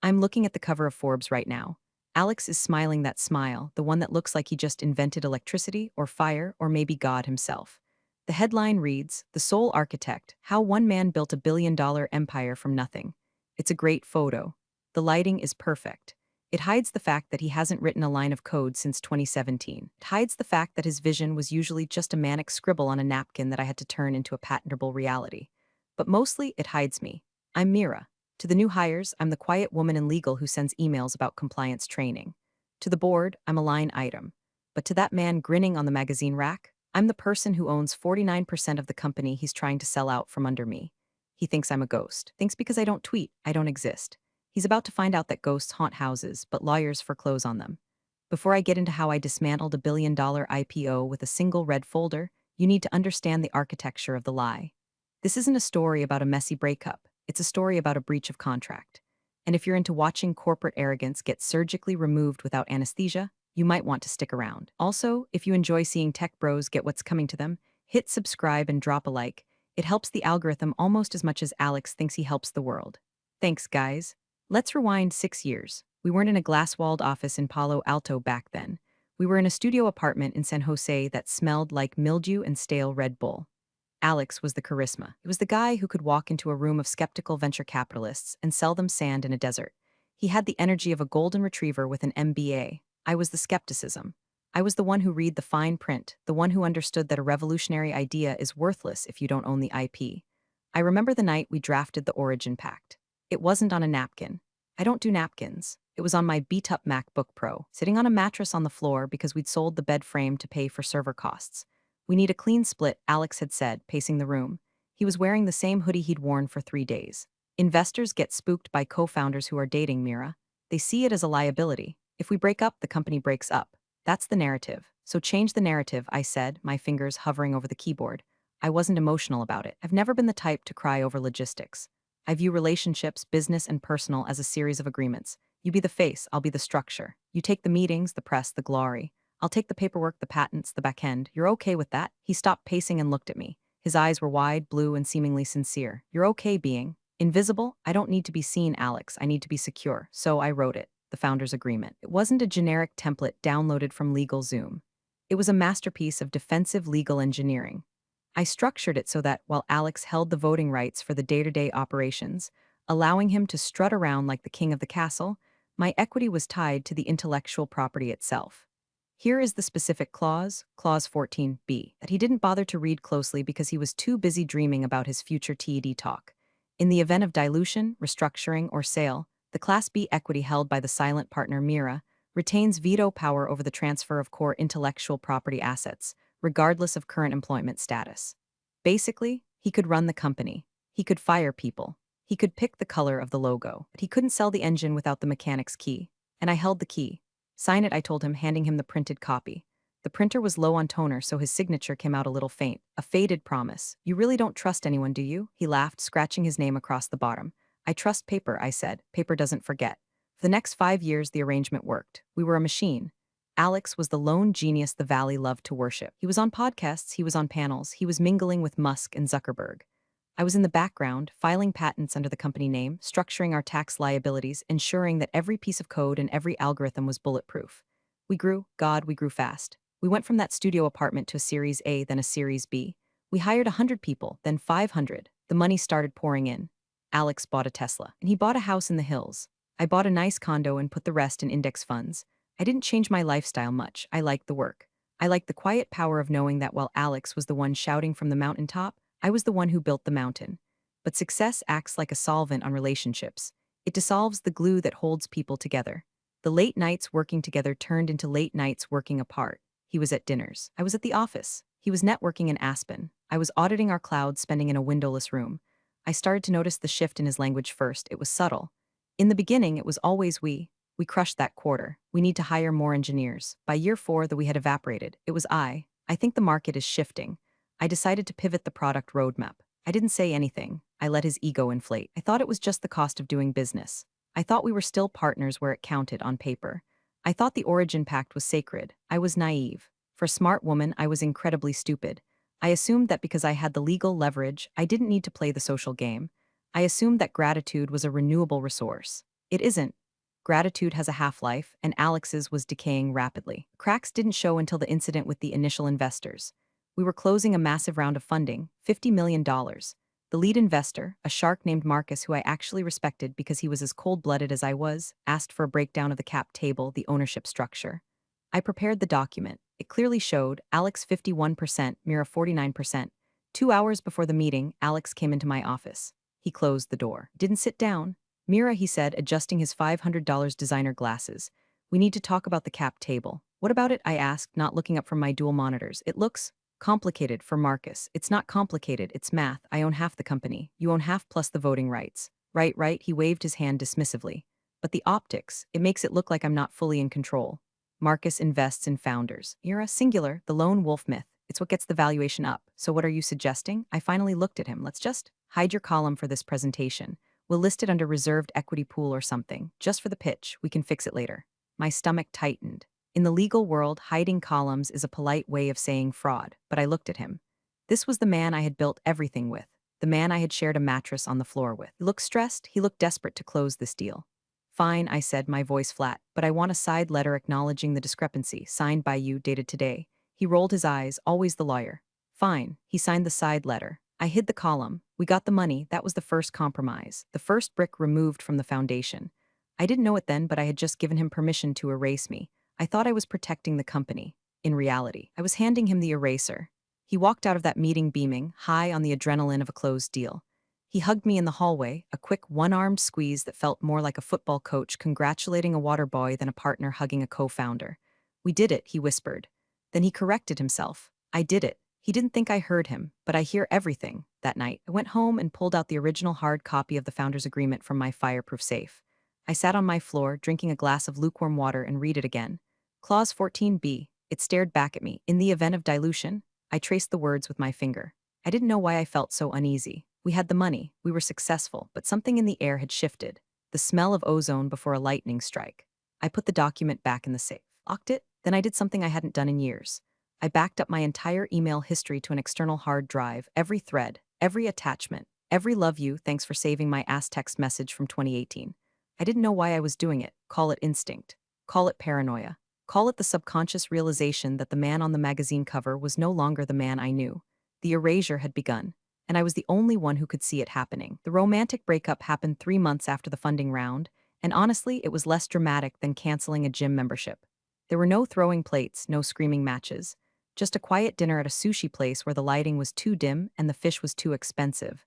I'm looking at the cover of Forbes right now. Alex is smiling that smile, the one that looks like he just invented electricity or fire or maybe God himself. The headline reads, "The Sole Architect, How One Man Built a Billion-Dollar Empire from Nothing." It's a great photo. The lighting is perfect. It hides the fact that he hasn't written a line of code since 2017. It hides the fact that his vision was usually just a manic scribble on a napkin that I had to turn into a patentable reality. But mostly, it hides me. I'm Mira. To the new hires, I'm the quiet woman in legal who sends emails about compliance training. To the board, I'm a line item. But to that man grinning on the magazine rack, I'm the person who owns 49% of the company he's trying to sell out from under me. He thinks I'm a ghost. Thinks because I don't tweet, I don't exist. He's about to find out that ghosts haunt houses, but lawyers foreclose on them. Before I get into how I dismantled a billion-dollar IPO with a single red folder, you need to understand the architecture of the lie. This isn't a story about a messy breakup. It's a story about a breach of contract. And if you're into watching corporate arrogance get surgically removed without anesthesia, you might want to stick around. Also, if you enjoy seeing tech bros get what's coming to them, hit subscribe and drop a like. It helps the algorithm almost as much as Alex thinks he helps the world. Thanks, guys. Let's rewind 6 years. We weren't in a glass-walled office in Palo Alto back then. We were in a studio apartment in San Jose that smelled like mildew and stale Red Bull. Alex was the charisma. It was the guy who could walk into a room of skeptical venture capitalists and sell them sand in a desert. He had the energy of a golden retriever with an MBA. I was the skepticism. I was the one who read the fine print, the one who understood that a revolutionary idea is worthless if you don't own the IP. I remember the night we drafted the Origin Pact. It wasn't on a napkin. I don't do napkins. It was on my beat-up MacBook Pro, sitting on a mattress on the floor because we'd sold the bed frame to pay for server costs. "We need a clean split," Alex had said, pacing the room. He was wearing the same hoodie he'd worn for 3 days. Investors get spooked by co-founders who are dating, Mira. They see it as a liability. If we break up, the company breaks up. That's the narrative. So change the narrative, I said, my fingers hovering over the keyboard. I wasn't emotional about it. I've never been the type to cry over logistics. I view relationships, business and personal, as a series of agreements. You be the face, I'll be the structure. You take the meetings, the press, the glory. I'll take the paperwork, the patents, the back end. You're okay with that? He stopped pacing and looked at me. His eyes were wide, blue, and seemingly sincere. You're okay being invisible? I don't need to be seen, Alex. I need to be secure. So I wrote it, the founder's agreement. It wasn't a generic template downloaded from LegalZoom. It was a masterpiece of defensive legal engineering. I structured it so that, while Alex held the voting rights for the day-to-day operations, allowing him to strut around like the king of the castle, my equity was tied to the intellectual property itself. Here is the specific clause, Clause 14b, that he didn't bother to read closely because he was too busy dreaming about his future TED talk. In the event of dilution, restructuring, or sale, the Class B equity held by the silent partner Mira retains veto power over the transfer of core intellectual property assets, regardless of current employment status. Basically, he could run the company. He could fire people. He could pick the color of the logo. But he couldn't sell the engine without the mechanic's key. And I held the key. "Sign it," I told him, handing him the printed copy. The printer was low on toner, so his signature came out a little faint, a faded promise. "You really don't trust anyone, do you?" He laughed, scratching his name across the bottom. "I trust paper," I said. "Paper doesn't forget." For the next 5 years, the arrangement worked. We were a machine. Alex was the lone genius the Valley loved to worship. He was on podcasts, he was on panels, he was mingling with Musk and Zuckerberg. I was in the background, filing patents under the company name, structuring our tax liabilities, ensuring that every piece of code and every algorithm was bulletproof. We grew, God, we grew fast. We went from that studio apartment to a Series A, then a Series B. We hired 100 people, then 500. The money started pouring in. Alex bought a Tesla, and he bought a house in the hills. I bought a nice condo and put the rest in index funds. I didn't change my lifestyle much. I liked the work. I liked the quiet power of knowing that while Alex was the one shouting from the mountaintop, I was the one who built the mountain. But success acts like a solvent on relationships. It dissolves the glue that holds people together. The late nights working together turned into late nights working apart. He was at dinners. I was at the office. He was networking in Aspen. I was auditing our cloud, spending in a windowless room. I started to notice the shift in his language first. It was subtle. In the beginning, it was always we. We crushed that quarter. We need to hire more engineers. By year 4, though we had evaporated, it was I think the market is shifting. I decided to pivot the product roadmap. I didn't say anything. I let his ego inflate. I thought it was just the cost of doing business. I thought we were still partners where it counted on paper. I thought the Origin Pact was sacred. I was naive. For a smart woman, I was incredibly stupid. I assumed that because I had the legal leverage, I didn't need to play the social game. I assumed that gratitude was a renewable resource. It isn't. Gratitude has a half-life, and Alex's was decaying rapidly. Cracks didn't show until the incident with the initial investors. We were closing a massive round of funding, $50 million. The lead investor, a shark named Marcus who I actually respected because he was as cold-blooded as I was, asked for a breakdown of the cap table, the ownership structure. I prepared the document. It clearly showed Alex 51%, Mira 49%. 2 hours before the meeting, Alex came into my office. He closed the door. Didn't sit down. Mira, he said, adjusting his $500 designer glasses. We need to talk about the cap table. What about it? I asked, not looking up from my dual monitors. It looks complicated for Marcus. It's not complicated, it's math. I own half the company. You own half plus the voting rights. Right, he waved his hand dismissively. But the optics, it makes it look like I'm not fully in control. Marcus invests in founders. Mira, singular, the lone wolf myth. It's what gets the valuation up. So what are you suggesting? I finally looked at him. Let's just hide your column for this presentation. We'll list it under reserved equity pool or something. Just for the pitch, we can fix it later. My stomach tightened. In the legal world, hiding columns is a polite way of saying fraud, but I looked at him. This was the man I had built everything with, the man I had shared a mattress on the floor with. He looked stressed, he looked desperate to close this deal. Fine, I said, my voice flat, but I want a side letter acknowledging the discrepancy, signed by you, dated today. He rolled his eyes, always the lawyer. Fine, he signed the side letter. I hid the column. We got the money. That was the first compromise, the first brick removed from the foundation. I didn't know it then, but I had just given him permission to erase me. I thought I was protecting the company. In reality, I was handing him the eraser. He walked out of that meeting beaming, high on the adrenaline of a closed deal. He hugged me in the hallway, a quick one-armed squeeze that felt more like a football coach congratulating a water boy than a partner hugging a co-founder. We did it, he whispered. Then he corrected himself. I did it. He didn't think I heard him, but I hear everything. That night, I went home and pulled out the original hard copy of the founder's agreement from my fireproof safe. I sat on my floor, drinking a glass of lukewarm water, and read it again. Clause 14b. It stared back at me. In the event of dilution, I traced the words with my finger. I didn't know why I felt so uneasy. We had the money, we were successful, but something in the air had shifted. The smell of ozone before a lightning strike. I put the document back in the safe. Locked it, then I did something I hadn't done in years. I backed up my entire email history to an external hard drive, every thread, every attachment, every love you, thanks for saving my ass text message from 2018. I didn't know why I was doing it. Call it instinct. Call it paranoia. Call it the subconscious realization that the man on the magazine cover was no longer the man I knew. The erasure had begun, and I was the only one who could see it happening. The romantic breakup happened 3 months after the funding round, and honestly, it was less dramatic than canceling a gym membership. There were no throwing plates, no screaming matches. Just a quiet dinner at a sushi place where the lighting was too dim and the fish was too expensive.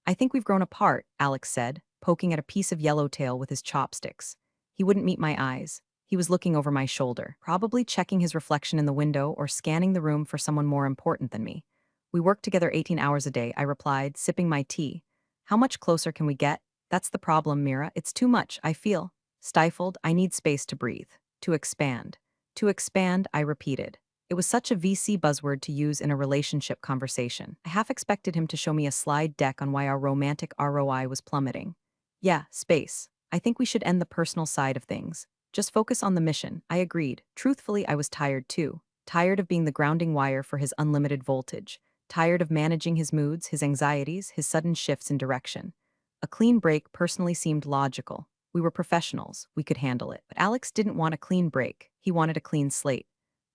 I think we've grown apart, Alex said, poking at a piece of yellowtail with his chopsticks. He wouldn't meet my eyes. He was looking over my shoulder, probably checking his reflection in the window or scanning the room for someone more important than me. We work together 18 hours a day, I replied, sipping my tea. How much closer can we get? That's the problem, Mira. It's too much, I feel. Stifled, I need space to breathe. To expand. To expand, I repeated. It was such a VC buzzword to use in a relationship conversation. I half expected him to show me a slide deck on why our romantic ROI was plummeting. Yeah, space. I think we should end the personal side of things. Just focus on the mission, I agreed. Truthfully, I was tired too. Tired of being the grounding wire for his unlimited voltage. Tired of managing his moods, his anxieties, his sudden shifts in direction. A clean break personally seemed logical. We were professionals, we could handle it. But Alex didn't want a clean break. He wanted a clean slate.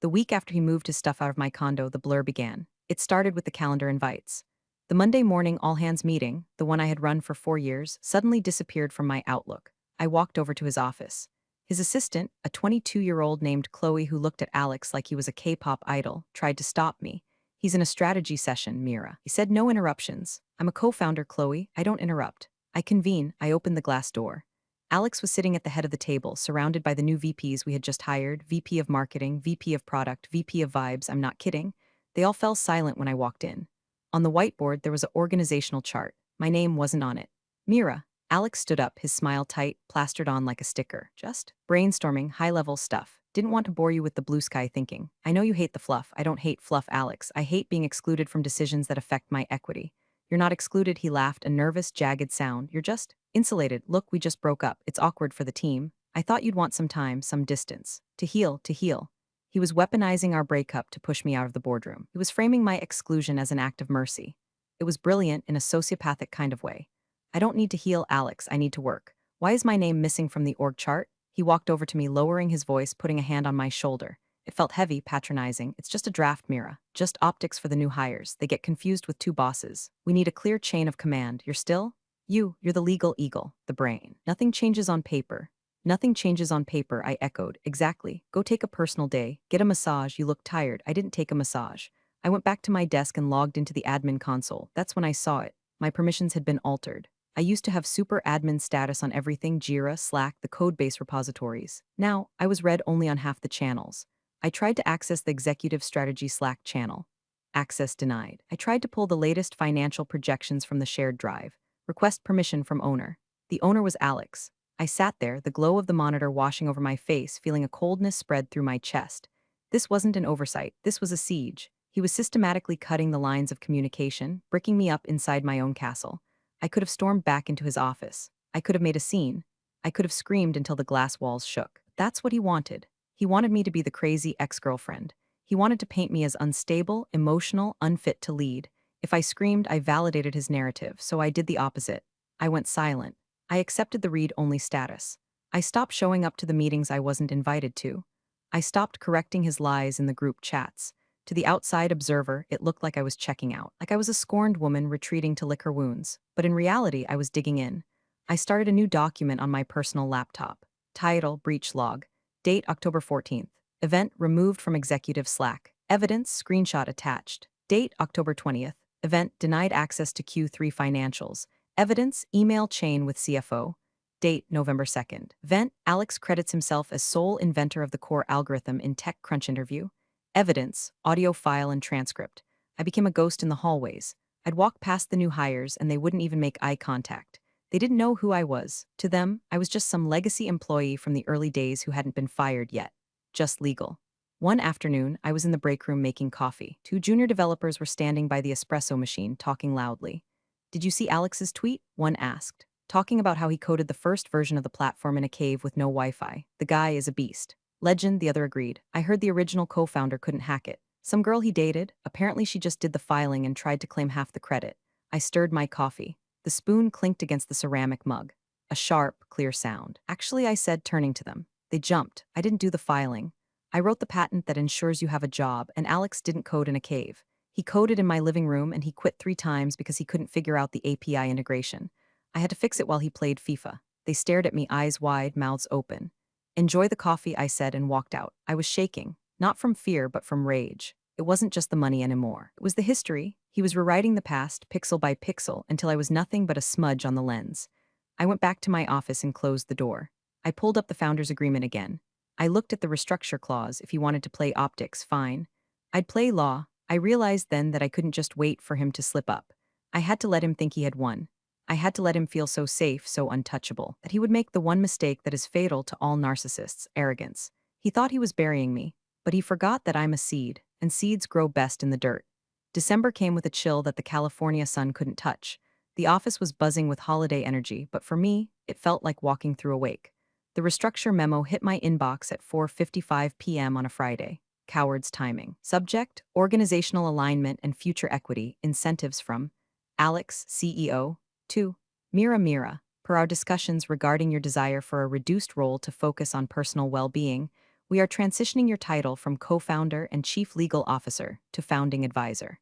The week after he moved his stuff out of my condo, the blur began. It started with the calendar invites. The Monday morning all-hands meeting, the one I had run for 4 years, suddenly disappeared from my Outlook. I walked over to his office. His assistant, a 22-year-old named Chloe who looked at Alex like he was a K-pop idol, tried to stop me. He's in a strategy session, Mira. He said no interruptions. I'm a co-founder, Chloe. I don't interrupt. I convene. I open the glass door. Alex was sitting at the head of the table, surrounded by the new VPs we had just hired, VP of Marketing, VP of Product, VP of Vibes, I'm not kidding. They all fell silent when I walked in. On the whiteboard, there was an organizational chart. My name wasn't on it. Mira. Alex stood up, his smile tight, plastered on like a sticker. Just brainstorming, high-level stuff. Didn't want to bore you with the blue sky thinking. I know you hate the fluff. I don't hate fluff, Alex. I hate being excluded from decisions that affect my equity. You're not excluded, he laughed, a nervous, jagged sound. You're just insulated. Look, we just broke up. It's awkward for the team. I thought you'd want some time, some distance. To heal, to heal. He was weaponizing our breakup to push me out of the boardroom. He was framing my exclusion as an act of mercy. It was brilliant in a sociopathic kind of way. I don't need to heal, Alex. I need to work. Why is my name missing from the org chart? He walked over to me, lowering his voice, putting a hand on my shoulder. It felt heavy, patronizing. It's just a draft, Mira. Just optics for the new hires. They get confused with two bosses. We need a clear chain of command. You're still? You're the legal eagle, the brain. Nothing changes on paper. Nothing changes on paper, I echoed. Exactly. Go take a personal day. Get a massage. You look tired. I didn't take a massage. I went back to my desk and logged into the admin console. That's when I saw it. My permissions had been altered. I used to have super admin status on everything: Jira, Slack, the codebase repositories. Now, I was read only on half the channels. I tried to access the executive strategy Slack channel. Access denied. I tried to pull the latest financial projections from the shared drive. Request permission from owner. The owner was Alex. I sat there, the glow of the monitor washing over my face, feeling a coldness spread through my chest. This wasn't an oversight, this was a siege. He was systematically cutting the lines of communication, bricking me up inside my own castle. I could have stormed back into his office. I could have made a scene. I could have screamed until the glass walls shook. That's what he wanted. He wanted me to be the crazy ex-girlfriend. He wanted to paint me as unstable, emotional, unfit to lead. If I screamed, I validated his narrative, so I did the opposite. I went silent. I accepted the read-only status. I stopped showing up to the meetings I wasn't invited to. I stopped correcting his lies in the group chats. To the outside observer, it looked like I was checking out, like I was a scorned woman retreating to lick her wounds. But in reality, I was digging in. I started a new document on my personal laptop. Title: Breach Log. Date: October 14th. Event: removed from executive Slack. Evidence: screenshot attached. Date: October 20th. Event: denied access to Q3 financials. Evidence: email chain with CFO. Date: November 2nd. Event: Alex credits himself as sole inventor of the core algorithm in TechCrunch interview. Evidence: audio file and transcript. I became a ghost in the hallways. I'd walk past the new hires and they wouldn't even make eye contact. They didn't know who I was. To them, I was just some legacy employee from the early days who hadn't been fired yet. Just legal. One afternoon, I was in the break room making coffee. Two junior developers were standing by the espresso machine, talking loudly. "Did you see Alex's tweet?" one asked, talking about how he coded the first version of the platform in a cave with no Wi-Fi. "The guy is a beast." "Legend," the other agreed. "I heard the original co-founder couldn't hack it. Some girl he dated, apparently she just did the filing and tried to claim half the credit." I stirred my coffee. The spoon clinked against the ceramic mug. A sharp, clear sound. "Actually," I said, turning to them. They jumped. "I didn't do the filing. I wrote the patent that ensures you have a job, and Alex didn't code in a cave. He coded in my living room and he quit 3 times because he couldn't figure out the API integration. I had to fix it while he played FIFA." They stared at me, eyes wide, mouths open. "Enjoy the coffee," I said and walked out. I was shaking, not from fear but from rage. It wasn't just the money anymore. It was the history. He was rewriting the past, pixel by pixel, until I was nothing but a smudge on the lens. I went back to my office and closed the door. I pulled up the founder's agreement again. I looked at the restructure clause. If he wanted to play optics, fine. I'd play law. I realized then that I couldn't just wait for him to slip up. I had to let him think he had won. I had to let him feel so safe, so untouchable, that he would make the one mistake that is fatal to all narcissists: arrogance. He thought he was burying me, but he forgot that I'm a seed, and seeds grow best in the dirt. December came with a chill that the California sun couldn't touch. The office was buzzing with holiday energy, but for me, it felt like walking through a wake. The restructure memo hit my inbox at 4:55 p.m. on a Friday. Coward's timing. Subject: organizational alignment and future equity, incentives from Alex, CEO. 2. Mira, per our discussions regarding your desire for a reduced role to focus on personal well-being, we are transitioning your title from co-founder and chief legal officer to founding advisor.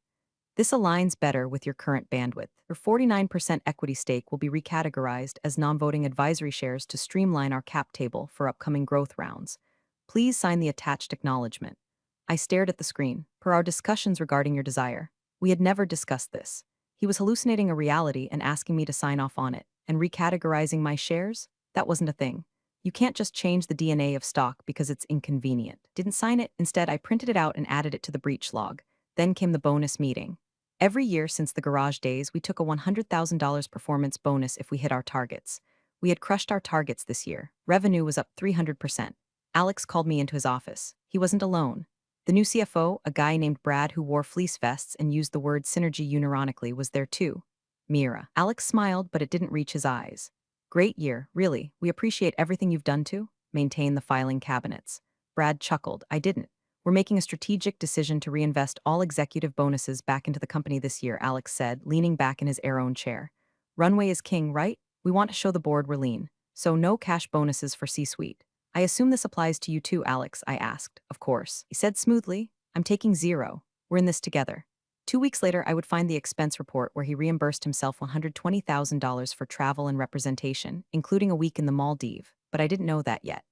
This aligns better with your current bandwidth. Your 49% equity stake will be recategorized as non-voting advisory shares to streamline our cap table for upcoming growth rounds. Please sign the attached acknowledgement. I stared at the screen. Per our discussions regarding your desire. We had never discussed this. He was hallucinating a reality and asking me to sign off on it. And recategorizing my shares? That wasn't a thing. You can't just change the DNA of stock because it's inconvenient. Didn't sign it. Instead, I printed it out and added it to the breach log. Then came the bonus meeting. Every year since the garage days, we took a $100,000 performance bonus if we hit our targets. We had crushed our targets this year. Revenue was up 300%. Alex called me into his office. He wasn't alone. The new CFO, a guy named Brad who wore fleece vests and used the word synergy unironically, was there too. Mira. Alex smiled, but it didn't reach his eyes. "Great year, really. We appreciate everything you've done to maintain the filing cabinets." Brad chuckled. "I didn't. We're making a strategic decision to reinvest all executive bonuses back into the company this year," Alex said, leaning back in his air-own chair. "Runway is king, right? We want to show the board we're lean." So no cash bonuses for C-suite. I assume this applies to you too, Alex, I asked. Of course. He said smoothly, I'm taking zero. We're in this together. 2 weeks later, I would find the expense report where he reimbursed himself $120,000 for travel and representation, including a week in the Maldives, but I didn't know that yet.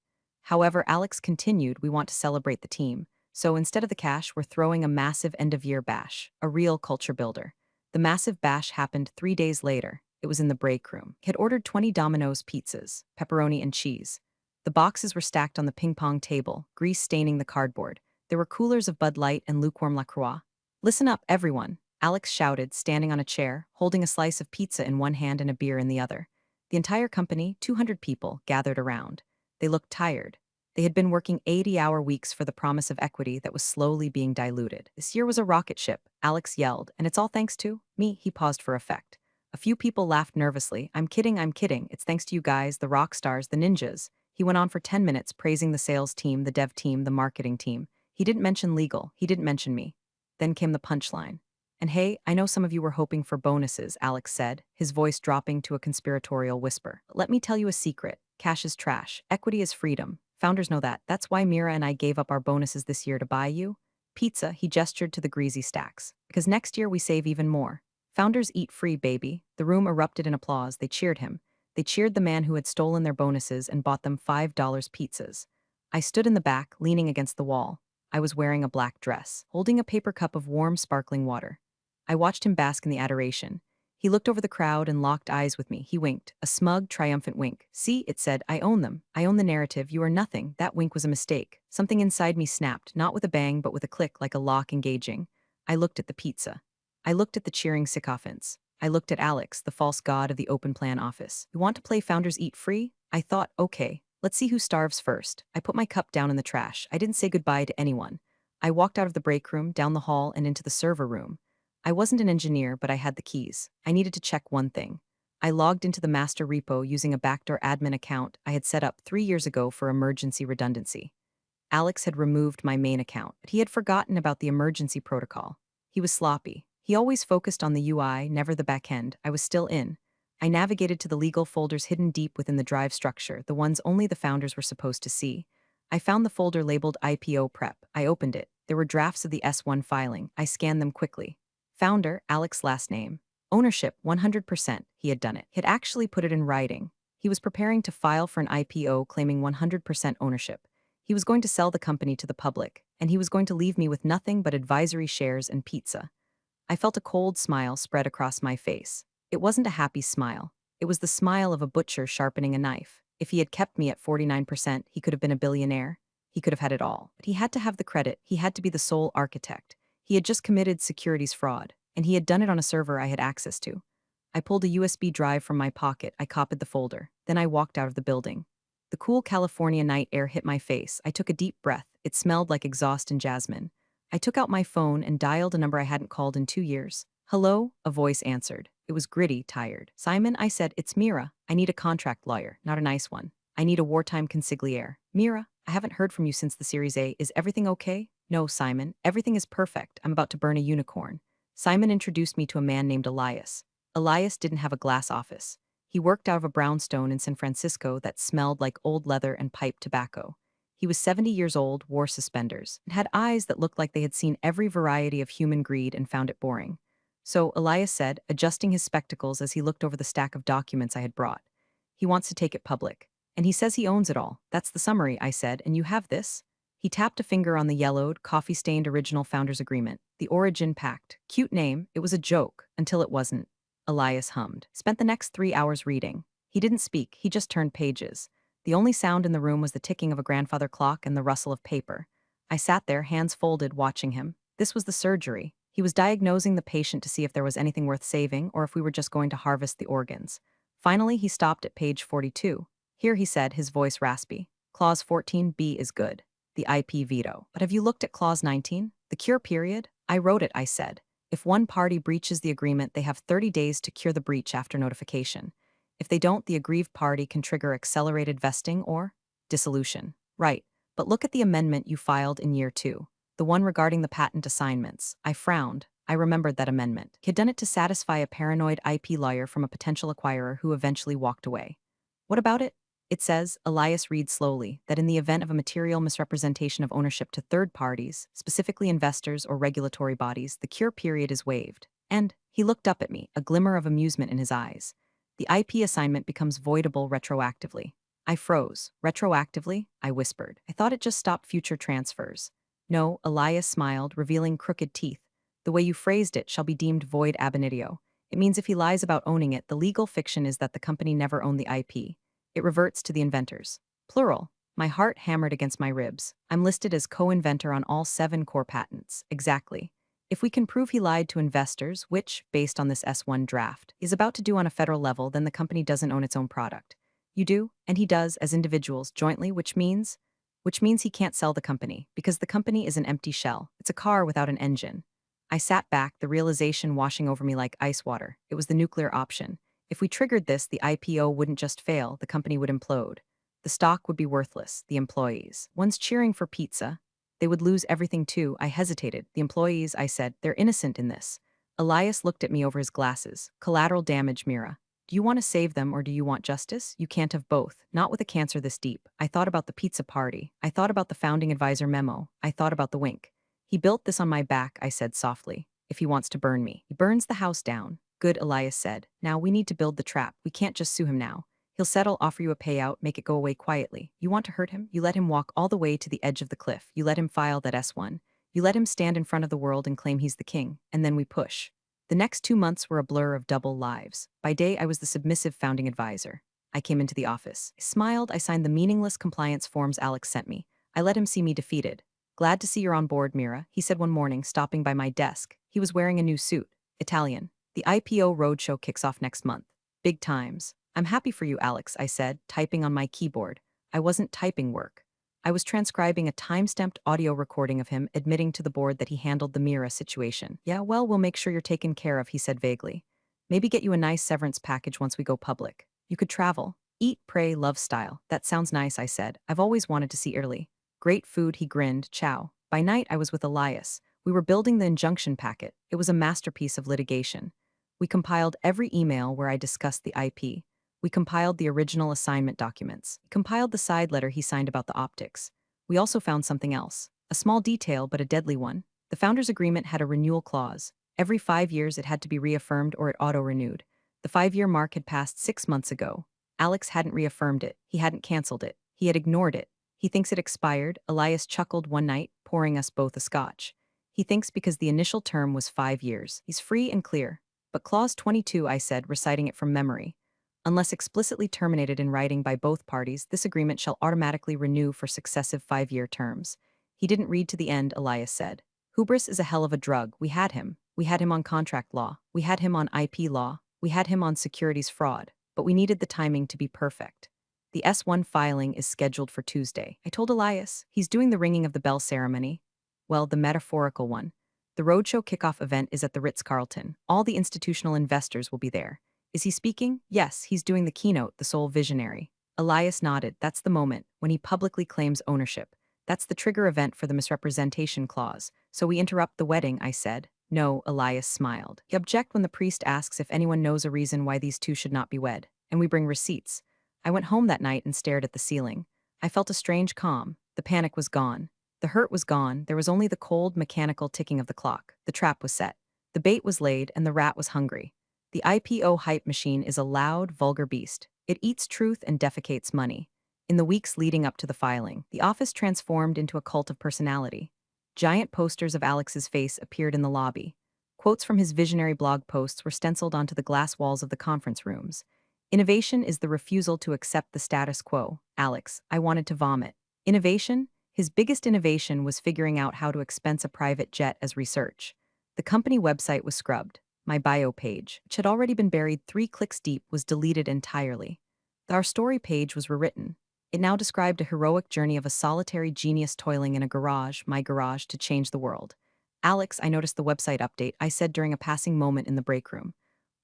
However, Alex continued, we want to celebrate the team. So instead of the cash, we're throwing a massive end-of-year bash, a real culture builder. The massive bash happened 3 days later. It was in the break room. He had ordered 20 Domino's pizzas, pepperoni and cheese. The boxes were stacked on the ping-pong table, grease staining the cardboard. There were coolers of Bud Light and lukewarm La Croix. Listen up, everyone, Alex shouted, standing on a chair, holding a slice of pizza in one hand and a beer in the other. The entire company, 200 people, gathered around. They looked tired. They had been working 80-hour weeks for the promise of equity that was slowly being diluted. This year was a rocket ship, Alex yelled, and it's all thanks to me. He paused for effect. A few people laughed nervously. I'm kidding, I'm kidding. It's thanks to you guys, the rock stars, the ninjas. He went on for 10 minutes praising the sales team, the dev team, the marketing team. He didn't mention legal. He didn't mention me. Then came the punchline. And hey, I know some of you were hoping for bonuses, Alex said, his voice dropping to a conspiratorial whisper. Let me tell you a secret. Cash is trash. Equity is freedom. Founders know that. That's why Mira and I gave up our bonuses this year to buy you. Pizza, he gestured to the greasy stacks. Because next year we save even more. Founders eat free, baby. The room erupted in applause. They cheered him. They cheered the man who had stolen their bonuses and bought them $5 pizzas. I stood in the back, leaning against the wall. I was wearing a black dress, holding a paper cup of warm, sparkling water. I watched him bask in the adoration. He looked over the crowd and locked eyes with me. He winked, a smug, triumphant wink. See, it said, I own them. I own the narrative. You are nothing. That wink was a mistake. Something inside me snapped, not with a bang, but with a click like a lock engaging. I looked at the pizza. I looked at the cheering sycophants. I looked at Alex, the false god of the open plan office. You want to play Founders Eat Free? I thought, okay, let's see who starves first. I put my cup down in the trash. I didn't say goodbye to anyone. I walked out of the break room, down the hall, and into the server room. I wasn't an engineer, but I had the keys. I needed to check one thing. I logged into the master repo using a backdoor admin account I had set up 3 years ago for emergency redundancy. Alex had removed my main account, but he had forgotten about the emergency protocol. He was sloppy. He always focused on the UI, never the backend. I was still in. I navigated to the legal folders hidden deep within the drive structure, the ones only the founders were supposed to see. I found the folder labeled IPO prep. I opened it. There were drafts of the S1 filing. I scanned them quickly. Founder, Alex last name. Ownership, 100%. He had done it. He had actually put it in writing. He was preparing to file for an IPO claiming 100% ownership. He was going to sell the company to the public, and he was going to leave me with nothing but advisory shares and pizza. I felt a cold smile spread across my face. It wasn't a happy smile. It was the smile of a butcher sharpening a knife. If he had kept me at 49%, he could have been a billionaire. He could have had it all. But he had to have the credit. He had to be the sole architect. He had just committed securities fraud, and he had done it on a server I had access to. I pulled a USB drive from my pocket. I copied the folder. Then I walked out of the building. The cool California night air hit my face. I took a deep breath. It smelled like exhaust and jasmine. I took out my phone and dialed a number I hadn't called in 2 years. Hello? A voice answered. It was gritty, tired. Simon, I said, it's Mira. I need a contract lawyer, not a nice one. I need a wartime consigliere. Mira, I haven't heard from you since the Series A. Is everything okay? No, Simon. Everything is perfect. I'm about to burn a unicorn. Simon introduced me to a man named Elias. Elias didn't have a glass office. He worked out of a brownstone in San Francisco that smelled like old leather and pipe tobacco. He was 70 years old, wore suspenders, and had eyes that looked like they had seen every variety of human greed and found it boring. So, Elias said, adjusting his spectacles as he looked over the stack of documents I had brought. He wants to take it public. And he says he owns it all. That's the summary, I said, and you have this? He tapped a finger on the yellowed, coffee-stained original founder's agreement. The Origin Pact. Cute name. It was a joke, until it wasn't. Elias hummed. Spent the next 3 hours reading. He didn't speak, he just turned pages. The only sound in the room was the ticking of a grandfather clock and the rustle of paper. I sat there, hands folded, watching him. This was the surgery. He was diagnosing the patient to see if there was anything worth saving or if we were just going to harvest the organs. Finally, he stopped at page 42. Here, he said, his voice raspy. Clause 14b is good. The IP veto. But have you looked at Clause 19? The cure period? I wrote it, I said. If one party breaches the agreement, they have 30 days to cure the breach after notification. If they don't, the aggrieved party can trigger accelerated vesting or dissolution. Right. But look at the amendment you filed in year 2. The one regarding the patent assignments. I frowned. I remembered that amendment. He had done it to satisfy a paranoid IP lawyer from a potential acquirer who eventually walked away. What about it? It says, Elias reads slowly, that in the event of a material misrepresentation of ownership to third parties, specifically investors or regulatory bodies, the cure period is waived. And he looked up at me, a glimmer of amusement in his eyes. The IP assignment becomes voidable retroactively. I froze. Retroactively? I whispered. I thought it just stopped future transfers. No, Elias smiled, revealing crooked teeth. The way you phrased it shall be deemed void ab initio. It means if he lies about owning it, the legal fiction is that the company never owned the IP. It reverts to the inventors. Plural. My heart hammered against my ribs. I'm listed as co-inventor on all 7 core patents. Exactly. If we can prove he lied to investors, which, based on this S1 draft, is about to do on a federal level, then the company doesn't own its own product. You do, and he does, as individuals, jointly, which means he can't sell the company, because the company is an empty shell. It's a car without an engine. I sat back, the realization washing over me like ice water. It was the nuclear option. If we triggered this, the IPO wouldn't just fail, the company would implode. The stock would be worthless, the employees. One's cheering for pizza. They would lose everything too. I hesitated. The employees, I said, they're innocent in this. Elias looked at me over his glasses. Collateral damage, Mira. Do you want to save them or do you want justice? You can't have both. Not with a cancer this deep. I thought about the pizza party. I thought about the founding advisor memo. I thought about the wink. He built this on my back, I said softly. If he wants to burn me. He burns the house down. Good, Elias said. Now we need to build the trap. We can't just sue him now. He'll settle, offer you a payout, make it go away quietly. You want to hurt him? You let him walk all the way to the edge of the cliff. You let him file that S1. You let him stand in front of the world and claim he's the king. And then we push. The next 2 months were a blur of double lives. By day, I was the submissive founding advisor. I came into the office. I smiled. I signed the meaningless compliance forms Alex sent me. I let him see me defeated. Glad to see you're on board, Mira, he said one morning, stopping by my desk. He was wearing a new suit. Italian. The IPO roadshow kicks off next month. Big times. I'm happy for you, Alex, I said, typing on my keyboard. I wasn't typing work. I was transcribing a time-stamped audio recording of him admitting to the board that he handled the Mira situation. Yeah, well, we'll make sure you're taken care of, he said vaguely. Maybe get you a nice severance package once we go public. You could travel. Eat, pray, love style. That sounds nice, I said. I've always wanted to see Italy. Great food, he grinned, ciao. By night, I was with Elias. We were building the injunction packet. It was a masterpiece of litigation. We compiled every email where I discussed the IP. We compiled the original assignment documents. Compiled the side letter he signed about the optics. We also found something else. A small detail, but a deadly one. The founders' agreement had a renewal clause. Every 5 years it had to be reaffirmed or it auto-renewed. The 5-year mark had passed 6 months ago. Alex hadn't reaffirmed it. He hadn't canceled it. He had ignored it. He thinks it expired. Elias chuckled one night, pouring us both a scotch. He thinks because the initial term was 5 years. He's free and clear. But clause 22, I said, reciting it from memory. Unless explicitly terminated in writing by both parties, this agreement shall automatically renew for successive 5-year terms. He didn't read to the end, Elias said. Hubris is a hell of a drug. We had him. We had him on contract law. We had him on IP law. We had him on securities fraud. But we needed the timing to be perfect. The S1 filing is scheduled for Tuesday. I told Elias. He's doing the ringing of the bell ceremony. Well, the metaphorical one. The roadshow kickoff event is at the Ritz-Carlton. All the institutional investors will be there. Is he speaking? Yes, he's doing the keynote, the sole visionary. Elias nodded. That's the moment, when he publicly claims ownership. That's the trigger event for the misrepresentation clause. So we interrupt the wedding, I said. No, Elias smiled. You object when the priest asks if anyone knows a reason why these two should not be wed. And we bring receipts. I went home that night and stared at the ceiling. I felt a strange calm. The panic was gone. The hurt was gone. There was only the cold, mechanical ticking of the clock. The trap was set. The bait was laid and the rat was hungry. The IPO hype machine is a loud, vulgar beast. It eats truth and defecates money. In the weeks leading up to the filing, the office transformed into a cult of personality. Giant posters of Alex's face appeared in the lobby. Quotes from his visionary blog posts were stenciled onto the glass walls of the conference rooms. Innovation is the refusal to accept the status quo. Alex, I wanted to vomit. Innovation? His biggest innovation was figuring out how to expense a private jet as research. The company website was scrubbed. My bio page, which had already been buried 3 clicks deep, was deleted entirely. Our story page was rewritten. It now described a heroic journey of a solitary genius toiling in a garage, my garage, to change the world. Alex, I noticed the website update, I said during a passing moment in the break room.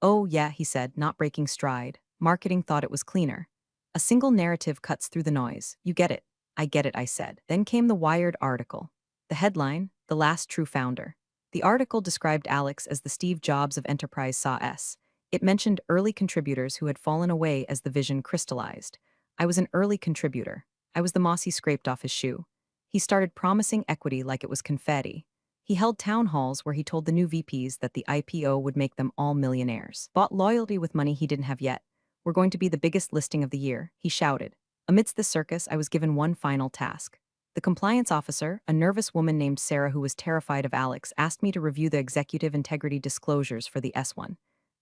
Oh, yeah, he said, not breaking stride. Marketing thought it was cleaner. A single narrative cuts through the noise. You get it. I get it, I said. Then came the Wired article. The headline, The Last True Founder. The article described Alex as the Steve Jobs of enterprise SaaS. It mentioned early contributors who had fallen away as the vision crystallized. I was an early contributor. I was the moss he scraped off his shoe. He started promising equity like it was confetti. He held town halls where he told the new VPs that the IPO would make them all millionaires. Bought loyalty with money he didn't have yet. We're going to be the biggest listing of the year, he shouted. Amidst the circus, I was given one final task. The compliance officer, a nervous woman named Sarah who was terrified of Alex, asked me to review the executive integrity disclosures for the S1.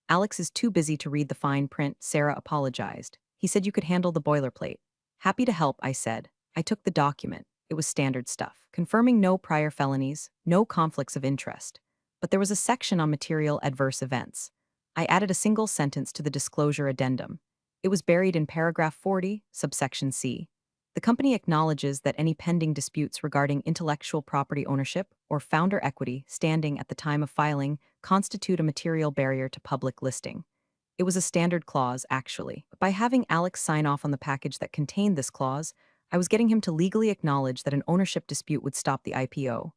Alex is too busy to read the fine print, Sarah apologized. He said you could handle the boilerplate. Happy to help, I said. I took the document. It was standard stuff, confirming no prior felonies, no conflicts of interest. But there was a section on material adverse events. I added a single sentence to the disclosure addendum. It was buried in paragraph 40, subsection C. The company acknowledges that any pending disputes regarding intellectual property ownership or founder equity standing at the time of filing constitute a material barrier to public listing. It was a standard clause, actually. But by having Alex sign off on the package that contained this clause, I was getting him to legally acknowledge that an ownership dispute would stop the IPO.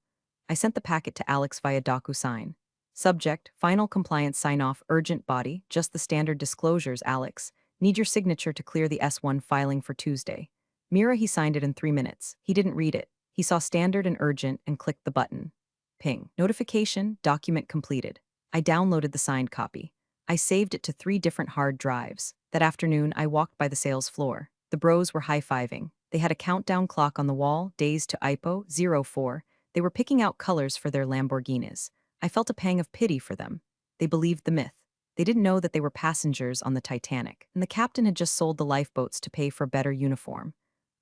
I sent the packet to Alex via DocuSign. Subject, final compliance sign-off, urgent body, just the standard disclosures, Alex. Need your signature to clear the S1 filing for Tuesday. Mira, he signed it in 3 minutes. He didn't read it. He saw standard and urgent and clicked the button. Ping. Notification, document completed. I downloaded the signed copy. I saved it to 3 different hard drives. That afternoon, I walked by the sales floor. The bros were high-fiving. They had a countdown clock on the wall, days to IPO 04. They were picking out colors for their Lamborghinis. I felt a pang of pity for them. They believed the myth. They didn't know that they were passengers on the Titanic, and the captain had just sold the lifeboats to pay for a better uniform.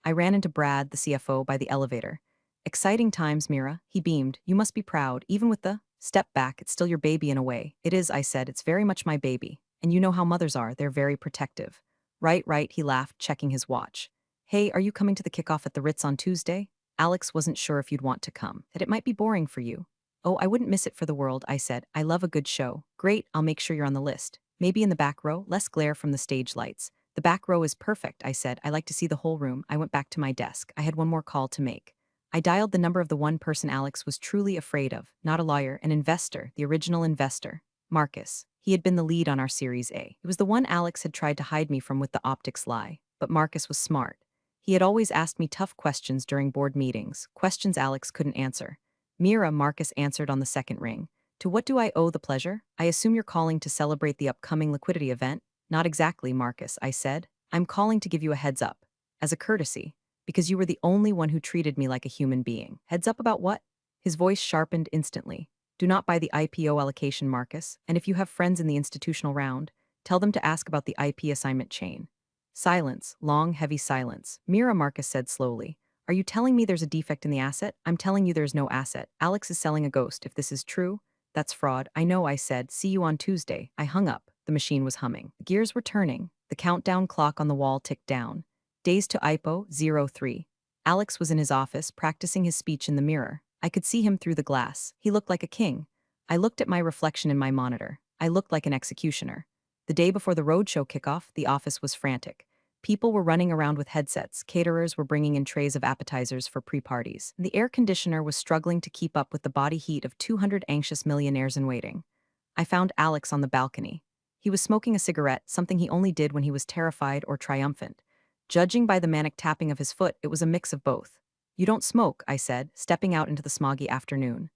I ran into Brad, the CFO, by the elevator. Exciting times, Mira. He beamed. You must be proud, even with the step back, it's still your baby in a way. It is, I said. It's very much my baby. And you know how mothers are. They're very protective. Right, he laughed, checking his watch. Hey, are you coming to the kickoff at the Ritz on Tuesday? Alex wasn't sure if you'd want to come, that it might be boring for you. Oh, I wouldn't miss it for the world, I said. I love a good show. Great, I'll make sure you're on the list. Maybe in the back row, less glare from the stage lights. The back row is perfect, I said. I like to see the whole room. I went back to my desk. I had one more call to make. I dialed the number of the one person Alex was truly afraid of, not a lawyer, an investor, the original investor. Marcus. He had been the lead on our Series A. It was the one Alex had tried to hide me from with the optics lie. But Marcus was smart. He had always asked me tough questions during board meetings, questions Alex couldn't answer. Mira, Marcus answered on the second ring. To what do I owe the pleasure? I assume you're calling to celebrate the upcoming liquidity event? Not exactly, Marcus, I said. I'm calling to give you a heads up. As a courtesy. Because you were the only one who treated me like a human being. Heads up about what? His voice sharpened instantly. Do not buy the IPO allocation, Marcus, and if you have friends in the institutional round, tell them to ask about the IP assignment chain. Silence, long, heavy silence. Mira, Marcus said slowly. Are you telling me there's a defect in the asset? I'm telling you there's no asset. Alex is selling a ghost. If this is true, that's fraud. I know, I said. See you on Tuesday. I hung up. The machine was humming. The gears were turning. The countdown clock on the wall ticked down. Days to IPO 03. Alex was in his office, practicing his speech in the mirror. I could see him through the glass. He looked like a king. I looked at my reflection in my monitor. I looked like an executioner. The day before the roadshow kickoff, the office was frantic. People were running around with headsets, caterers were bringing in trays of appetizers for pre-parties. The air conditioner was struggling to keep up with the body heat of 200 anxious millionaires in waiting. I found Alex on the balcony. He was smoking a cigarette, something he only did when he was terrified or triumphant. Judging by the manic tapping of his foot, it was a mix of both. You don't smoke, I said, stepping out into the smoggy afternoon.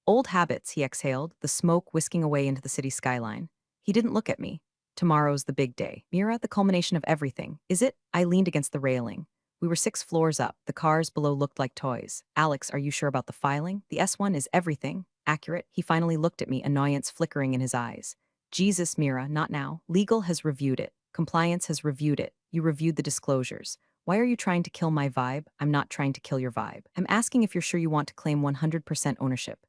Old habits, he exhaled, the smoke whisking away into the city skyline. He didn't look at me. Tomorrow's the big day. Mira, the culmination of everything. Is it? I leaned against the railing. We were 6 floors up. The cars below looked like toys. Alex, are you sure about the filing? The S1 is everything. Accurate? He finally looked at me, annoyance flickering in his eyes. Jesus, Mira, not now. Legal has reviewed it. Compliance has reviewed it. You reviewed the disclosures. Why are you trying to kill my vibe? I'm not trying to kill your vibe. I'm asking if you're sure you want to claim 100% ownership.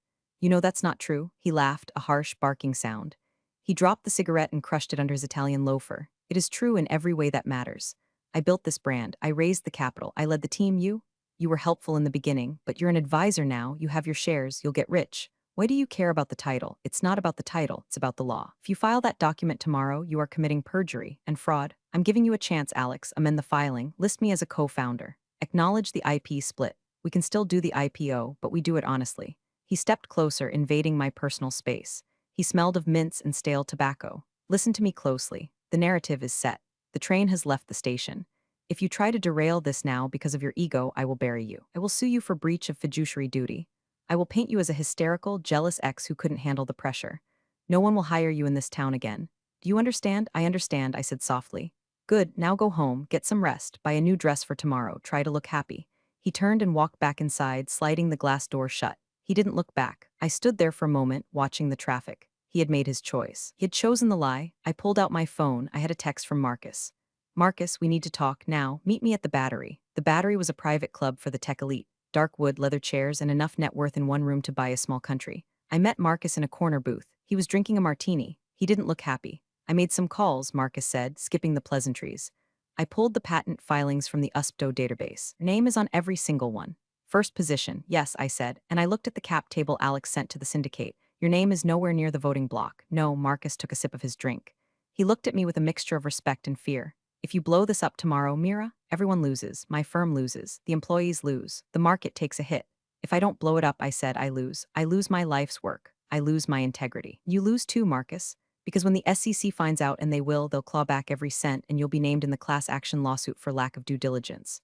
You know that's not true. He laughed, a harsh, barking sound. He dropped the cigarette and crushed it under his Italian loafer. It is true in every way that matters. I built this brand. I raised the capital. I led the team. You were helpful in the beginning, but you're an advisor now. You have your shares. You'll get rich. Why do you care about the title? It's not about the title. It's about the law. If you file that document tomorrow, you are committing perjury and fraud. I'm giving you a chance, Alex. Amend the filing. List me as a co-founder. Acknowledge the IP split. We can still do the IPO, but we do it honestly. He stepped closer, invading my personal space. He smelled of mints and stale tobacco. Listen to me closely. The narrative is set. The train has left the station. If you try to derail this now because of your ego, I will bury you. I will sue you for breach of fiduciary duty. I will paint you as a hysterical, jealous ex who couldn't handle the pressure. No one will hire you in this town again. Do you understand? I understand, I said softly. Good, now go home, get some rest, buy a new dress for tomorrow, try to look happy. He turned and walked back inside, sliding the glass door shut. He didn't look back. I stood there for a moment, watching the traffic. He had made his choice. He had chosen the lie. I pulled out my phone. I had a text from Marcus. Marcus, we need to talk now. Meet me at the Battery. The Battery was a private club for the tech elite. Dark wood, leather chairs, and enough net worth in one room to buy a small country. I met Marcus in a corner booth. He was drinking a martini. He didn't look happy. I made some calls, Marcus said, skipping the pleasantries. I pulled the patent filings from the USPTO database. Your name is on every single one. First position, yes, I said, and I looked at the cap table Alex sent to the syndicate. Your name is nowhere near the voting block. No, Marcus took a sip of his drink. He looked at me with a mixture of respect and fear. If you blow this up tomorrow, Mira, everyone loses. My firm loses. The employees lose. The market takes a hit. If I don't blow it up, I said, I lose. I lose my life's work. I lose my integrity. You lose too, Marcus. Because when the SEC finds out, and they will, they'll claw back every cent and you'll be named in the class action lawsuit for lack of due diligence.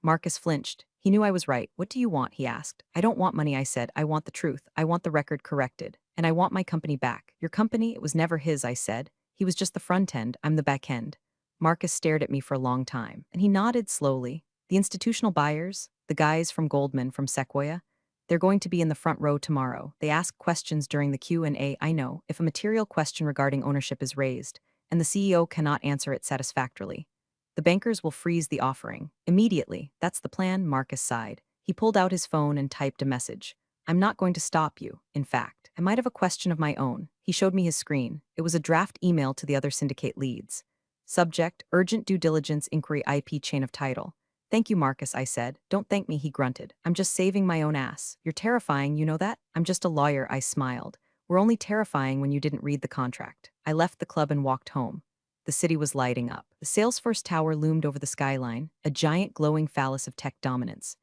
Marcus flinched. He knew I was right. What do you want? He asked. I don't want money, I said. I want the truth. I want the record corrected. And I want my company back. Your company? It was never his, I said. He was just the front end. I'm the back end. Marcus stared at me for a long time, and he nodded slowly. The institutional buyers, the guys from Goldman, from Sequoia, they're going to be in the front row tomorrow. They ask questions during the Q&A. I know, if a material question regarding ownership is raised, and the CEO cannot answer it satisfactorily, the bankers will freeze the offering. Immediately. That's the plan, Marcus sighed. He pulled out his phone and typed a message. I'm not going to stop you. In fact, I might have a question of my own. He showed me his screen. It was a draft email to the other syndicate leads. Subject, urgent due diligence inquiry IP chain of title. Thank you, Marcus, I said. Don't thank me, he grunted. I'm just saving my own ass. You're terrifying, you know that? I'm just a lawyer, I smiled. We're only terrifying when you didn't read the contract. I left the club and walked home. The city was lighting up. The Salesforce Tower loomed over the skyline, a giant glowing phallus of tech dominance.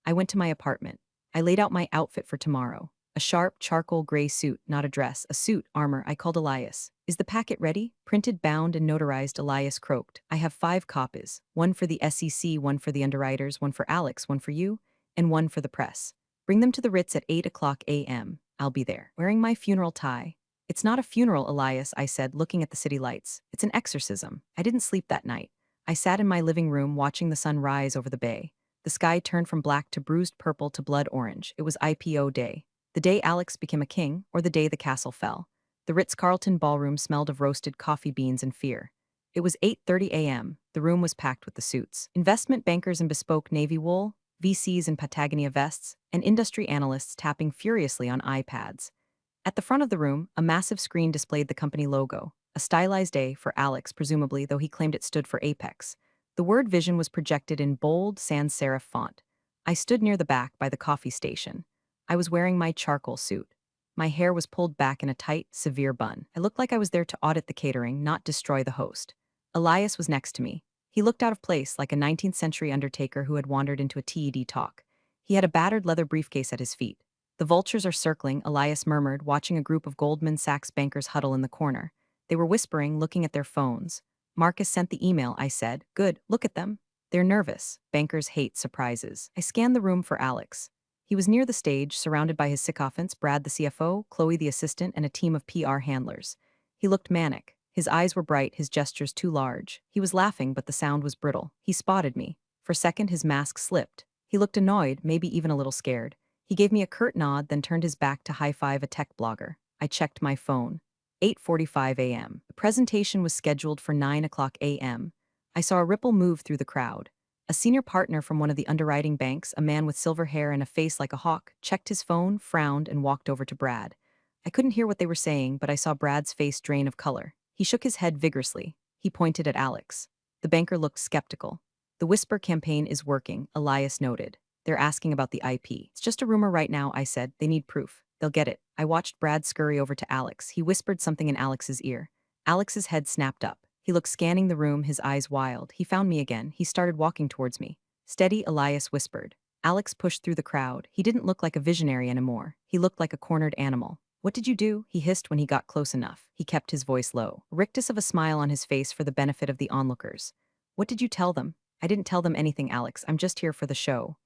I went to my apartment. I laid out my outfit for tomorrow. A sharp, charcoal gray suit, not a dress, a suit, armor. I called Elias. Is the packet ready? Printed, bound, and notarized, Elias croaked. I have 5 copies. One for the SEC, one for the underwriters, one for Alex, one for you, and one for the press. Bring them to the Ritz at 8 a.m. I'll be there, wearing my funeral tie. It's not a funeral, Elias, I said, looking at the city lights. It's an exorcism. I didn't sleep that night. I sat in my living room watching the sun rise over the bay. The sky turned from black to bruised purple to blood orange. It was IPO day. The day Alex became a king, or the day the castle fell. The Ritz-Carlton ballroom smelled of roasted coffee beans and fear. It was 8:30 a.m. The room was packed with the suits. Investment bankers in bespoke navy wool, VCs in Patagonia vests, and industry analysts tapping furiously on iPads. At the front of the room, a massive screen displayed the company logo, a stylized A for Alex, presumably, though he claimed it stood for Apex. The word Vision was projected in bold, sans serif font. I stood near the back by the coffee station. I was wearing my charcoal suit. My hair was pulled back in a tight, severe bun. I looked like I was there to audit the catering, not destroy the host. Elias was next to me. He looked out of place, like a 19th century undertaker who had wandered into a TED talk. He had a battered leather briefcase at his feet. The vultures are circling, Elias murmured, watching a group of Goldman Sachs bankers huddle in the corner. They were whispering, looking at their phones. Marcus sent the email, I said. Good, look at them. They're nervous. Bankers hate surprises. I scanned the room for Alex. He was near the stage, surrounded by his sycophants, Brad the CFO, Chloe the assistant, and a team of PR handlers. He looked manic. His eyes were bright, his gestures too large. He was laughing, but the sound was brittle. He spotted me. For a second, his mask slipped. He looked annoyed, maybe even a little scared. He gave me a curt nod, then turned his back to high-five a tech blogger. I checked my phone. 8:45 a.m. The presentation was scheduled for 9 a.m. I saw a ripple move through the crowd. A senior partner from one of the underwriting banks, a man with silver hair and a face like a hawk, checked his phone, frowned, and walked over to Brad. I couldn't hear what they were saying, but I saw Brad's face drain of color. He shook his head vigorously. He pointed at Alex. The banker looked skeptical. The whisper campaign is working, Elias noted. They're asking about the IP. It's just a rumor right now, I said. They need proof. They'll get it. I watched Brad scurry over to Alex. He whispered something in Alex's ear. Alex's head snapped up. He looked scanning the room, his eyes wild. He found me again. He started walking towards me. Steady, Elias whispered. Alex pushed through the crowd. He didn't look like a visionary anymore. He looked like a cornered animal. What did you do? He hissed when he got close enough. He kept his voice low, a rictus of a smile on his face for the benefit of the onlookers. What did you tell them? I didn't tell them anything, Alex. I'm just here for the show.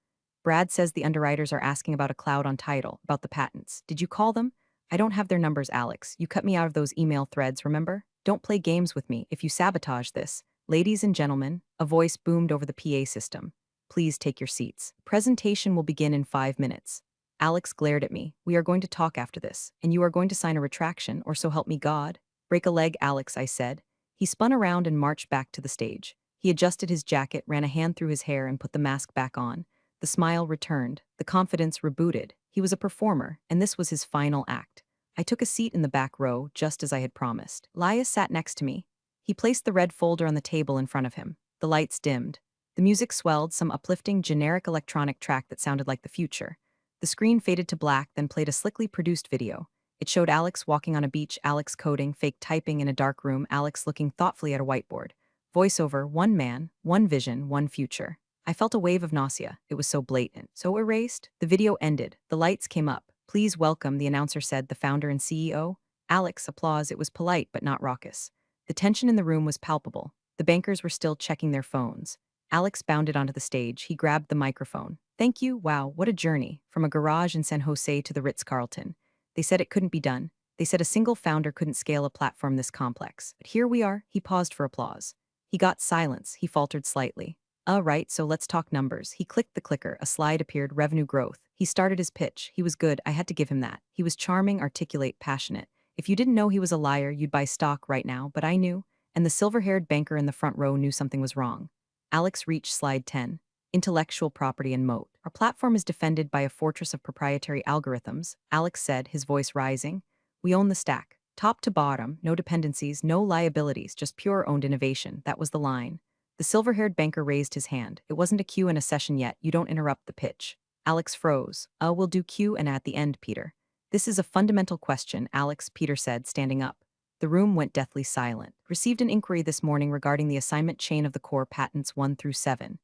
Brad says the underwriters are asking about a cloud on title, about the patents. Did you call them? I don't have their numbers, Alex. You cut me out of those email threads, remember? Don't play games with me if you sabotage this. Ladies and gentlemen, a voice boomed over the PA system. Please take your seats. Presentation will begin in 5 minutes. Alex glared at me. We are going to talk after this, and you are going to sign a retraction, or so help me God. Break a leg, Alex, I said. He spun around and marched back to the stage. He adjusted his jacket, ran a hand through his hair, and put the mask back on. The smile returned, the confidence rebooted. He was a performer, and this was his final act. I took a seat in the back row, just as I had promised. Elias sat next to me. He placed the red folder on the table in front of him. The lights dimmed. The music swelled, some uplifting, generic electronic track that sounded like the future. The screen faded to black, then played a slickly produced video. It showed Alex walking on a beach, Alex coding, fake typing in a dark room, Alex looking thoughtfully at a whiteboard. Voiceover, one man, one vision, one future. I felt a wave of nausea. It was so blatant, so erased. The video ended. The lights came up. Please welcome, the announcer said, the founder and CEO. Alex, applause. It was polite, but not raucous. The tension in the room was palpable. The bankers were still checking their phones. Alex bounded onto the stage. He grabbed the microphone. Thank you. Wow, what a journey. From a garage in San Jose to the Ritz-Carlton. They said it couldn't be done. They said a single founder couldn't scale a platform this complex. But here we are. He paused for applause. He got silence. He faltered slightly. Right, so let's talk numbers. He clicked the clicker. A slide appeared, revenue growth. He started his pitch. He was good. I had to give him that. He was charming, articulate, passionate. If you didn't know he was a liar, you'd buy stock right now, but I knew. And the silver-haired banker in the front row knew something was wrong. Alex reached slide 10. Intellectual property and moat. Our platform is defended by a fortress of proprietary algorithms, Alex said, his voice rising. We own the stack. Top to bottom, no dependencies, no liabilities, just pure owned innovation. That was the line. The silver-haired banker raised his hand. It wasn't a Q and a session yet. You don't interrupt the pitch. Alex froze. We'll do Q and at the end, Peter. This is a fundamental question, Alex, Peter said, standing up. The room went deathly silent. Received an inquiry this morning regarding the assignment chain of the core patents 1 through 7.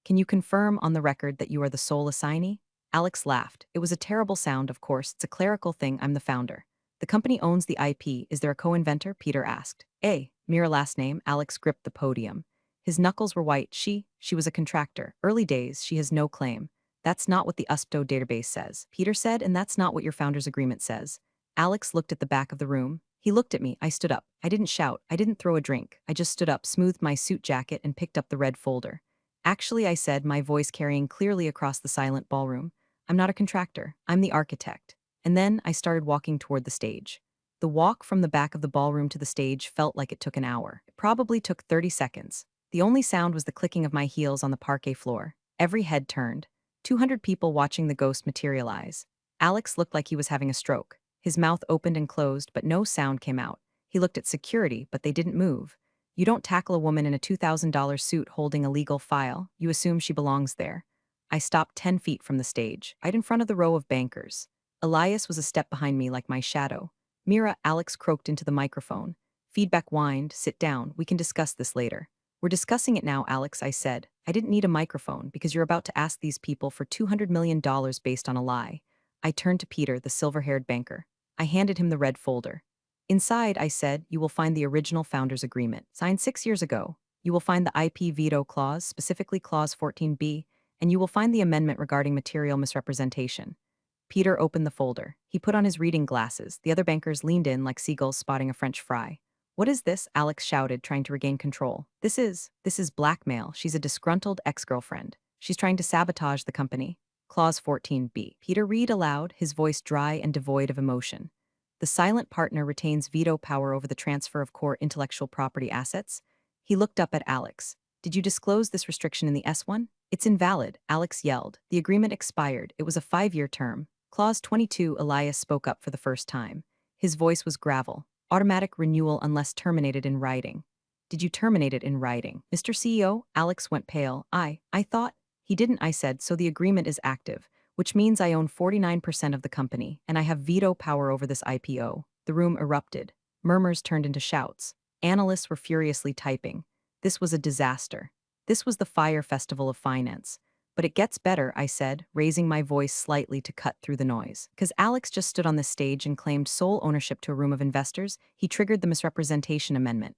Can you confirm on the record that you are the sole assignee? Alex laughed. It was a terrible sound, of course. It's a clerical thing. I'm the founder. The company owns the IP. Is there a co-inventor? Peter asked. Mira last name. Alex gripped the podium. His knuckles were white. She was a contractor. Early days, she has no claim. That's not what the USPTO database says, Peter said, and that's not what your founder's agreement says. Alex looked at the back of the room. He looked at me. I stood up. I didn't shout. I didn't throw a drink. I just stood up, smoothed my suit jacket, and picked up the red folder. Actually, I said, my voice carrying clearly across the silent ballroom, I'm not a contractor. I'm the architect. And then I started walking toward the stage. The walk from the back of the ballroom to the stage felt like it took an hour. It probably took 30 seconds. The only sound was the clicking of my heels on the parquet floor. Every head turned. 200 people watching the ghost materialize. Alex looked like he was having a stroke. His mouth opened and closed, but no sound came out. He looked at security, but they didn't move. You don't tackle a woman in a $2,000 suit holding a legal file. You assume she belongs there. I stopped 10 feet from the stage, right in front of the row of bankers. Elias was a step behind me like my shadow. Mira, Alex croaked into the microphone. Feedback whined, sit down, we can discuss this later. We're discussing it now, Alex, I said. I didn't need a microphone because you're about to ask these people for $200 million based on a lie. I turned to Peter, the silver-haired banker. I handed him the red folder. Inside, I said, you will find the original founder's agreement, signed 6 years ago. You will find the IP veto clause, specifically clause 14B, and you will find the amendment regarding material misrepresentation. Peter opened the folder. He put on his reading glasses. The other bankers leaned in like seagulls spotting a French fry. What is this? Alex shouted, trying to regain control. This is blackmail. She's a disgruntled ex-girlfriend. She's trying to sabotage the company. Clause 14B. Peter read aloud, his voice dry and devoid of emotion. The silent partner retains veto power over the transfer of core intellectual property assets. He looked up at Alex. Did you disclose this restriction in the S1? It's invalid, Alex yelled. The agreement expired. It was a 5-year term. Clause 22, Elias spoke up for the first time. His voice was gravel. Automatic renewal unless terminated in writing. Did you terminate it in writing? Mr. CEO, Alex went pale. I thought. He didn't, I said, so the agreement is active, which means I own 49% of the company, and I have veto power over this IPO. The room erupted. Murmurs turned into shouts. Analysts were furiously typing. This was a disaster. This was the Fire Festival of Finance. But it gets better, I said, raising my voice slightly to cut through the noise. Because Alex just stood on the stage and claimed sole ownership to a room of investors, he triggered the misrepresentation amendment.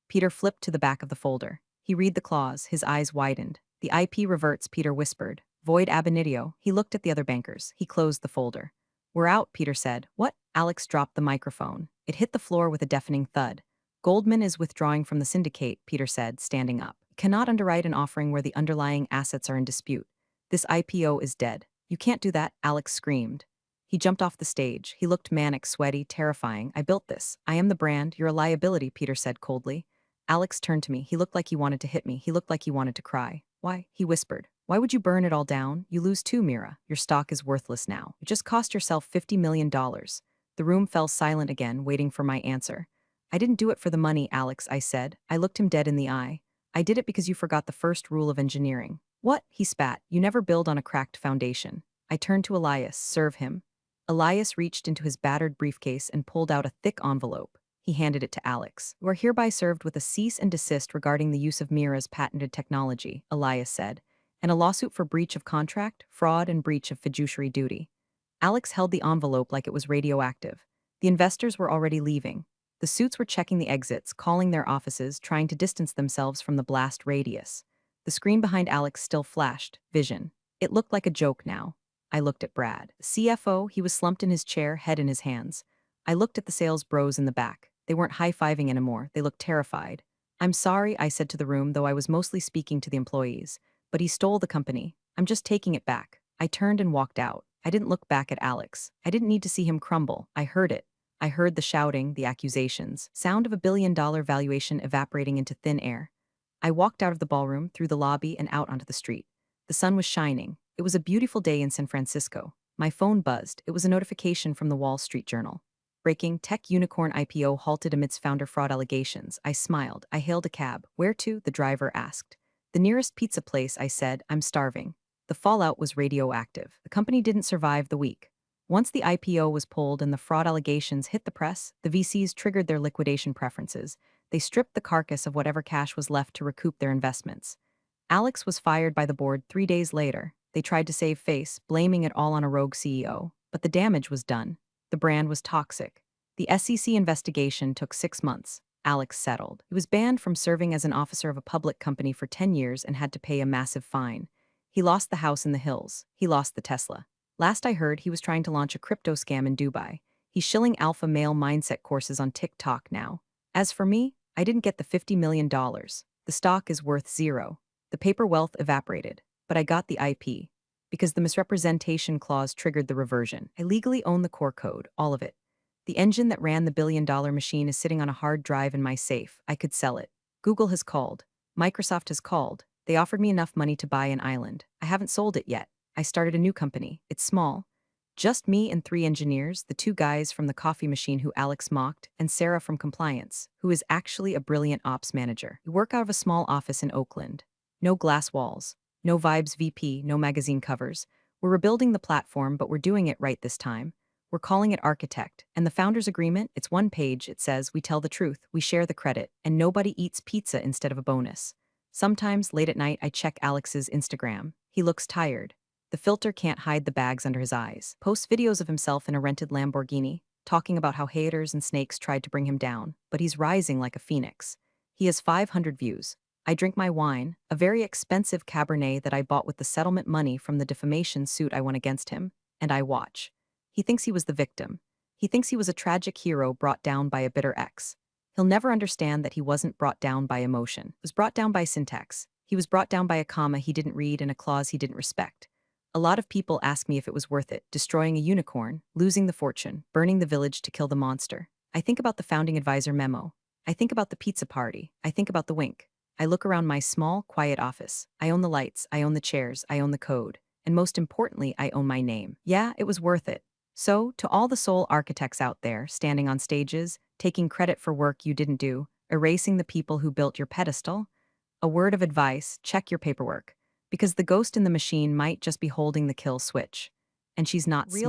Peter flipped to the back of the folder. He read the clause, his eyes widened. The IP reverts, Peter whispered. Void ab initio. He looked at the other bankers. He closed the folder. We're out, Peter said. What? Alex dropped the microphone. It hit the floor with a deafening thud. Goldman is withdrawing from the syndicate, Peter said, standing up. Cannot underwrite an offering where the underlying assets are in dispute. This IPO is dead. You can't do that, Alex screamed. He jumped off the stage. He looked manic, sweaty, terrifying. I built this. I am the brand. You're a liability, Peter said coldly. Alex turned to me. He looked like he wanted to hit me. He looked like he wanted to cry. Why? He whispered. Why would you burn it all down? You lose too, Mira. Your stock is worthless now. You just cost yourself $50 million. The room fell silent again, waiting for my answer. I didn't do it for the money, Alex, I said. I looked him dead in the eye. I did it because you forgot the first rule of engineering. What? He spat. You never build on a cracked foundation. I turned to Elias. Serve him. Elias reached into his battered briefcase and pulled out a thick envelope. He handed it to Alex. You are hereby served with a cease and desist regarding the use of Mira's patented technology, Elias said, and a lawsuit for breach of contract, fraud, and breach of fiduciary duty. Alex held the envelope like it was radioactive. The investors were already leaving. The suits were checking the exits, calling their offices, trying to distance themselves from the blast radius. The screen behind Alex still flashed, vision. It looked like a joke now. I looked at Brad. The CFO, he was slumped in his chair, head in his hands. I looked at the sales bros in the back. They weren't high-fiving anymore. They looked terrified. I'm sorry, I said to the room, though I was mostly speaking to the employees. But he stole the company. I'm just taking it back. I turned and walked out. I didn't look back at Alex. I didn't need to see him crumble. I heard it. I heard the shouting, the accusations, sound of a billion-dollar valuation evaporating into thin air. I walked out of the ballroom, through the lobby, and out onto the street. The sun was shining. It was a beautiful day in San Francisco. My phone buzzed. It was a notification from the Wall Street Journal. Breaking, tech unicorn IPO halted amidst founder fraud allegations. I smiled. I hailed a cab. Where to? The driver asked. The nearest pizza place, I said. I'm starving. The fallout was radioactive. The company didn't survive the week. Once the IPO was pulled and the fraud allegations hit the press, the VCs triggered their liquidation preferences. They stripped the carcass of whatever cash was left to recoup their investments. Alex was fired by the board 3 days later. They tried to save face, blaming it all on a rogue CEO. But the damage was done. The brand was toxic. The SEC investigation took 6 months. Alex settled. He was banned from serving as an officer of a public company for 10 years and had to pay a massive fine. He lost the house in the hills. He lost the Tesla. Last I heard, he was trying to launch a crypto scam in Dubai. He's shilling alpha male mindset courses on TikTok now. As for me, I didn't get the $50 million. The stock is worth zero. The paper wealth evaporated. But I got the IP. Because the misrepresentation clause triggered the reversion. I legally own the core code, all of it. The engine that ran the billion-dollar machine is sitting on a hard drive in my safe. I could sell it. Google has called. Microsoft has called. They offered me enough money to buy an island. I haven't sold it yet. I started a new company. It's small. Just me and 3 engineers, the 2 guys from the coffee machine who Alex mocked, and Sarah from compliance, who is actually a brilliant ops manager. We work out of a small office in Oakland. No glass walls. No Vibes VP, no magazine covers. We're rebuilding the platform, but we're doing it right this time. We're calling it Architect, and the founder's agreement, it's 1 page. It says, we tell the truth, we share the credit, and nobody eats pizza instead of a bonus. Sometimes, late at night, I check Alex's Instagram. He looks tired. The filter can't hide the bags under his eyes. Posts videos of himself in a rented Lamborghini, talking about how haters and snakes tried to bring him down, but he's rising like a phoenix. He has 500 views. I drink my wine, a very expensive Cabernet that I bought with the settlement money from the defamation suit I won against him, and I watch. He thinks he was the victim. He thinks he was a tragic hero brought down by a bitter ex. He'll never understand that he wasn't brought down by emotion. He was brought down by syntax. He was brought down by a comma he didn't read and a clause he didn't respect. A lot of people ask me if it was worth it, destroying a unicorn, losing the fortune, burning the village to kill the monster. I think about the founding advisor memo. I think about the pizza party. I think about the wink. I look around my small, quiet office. I own the lights, I own the chairs, I own the code. And most importantly, I own my name. Yeah, it was worth it. So, to all the soul architects out there, standing on stages, taking credit for work you didn't do, erasing the people who built your pedestal, a word of advice, check your paperwork. Because the ghost in the machine might just be holding the kill switch. And she's not real.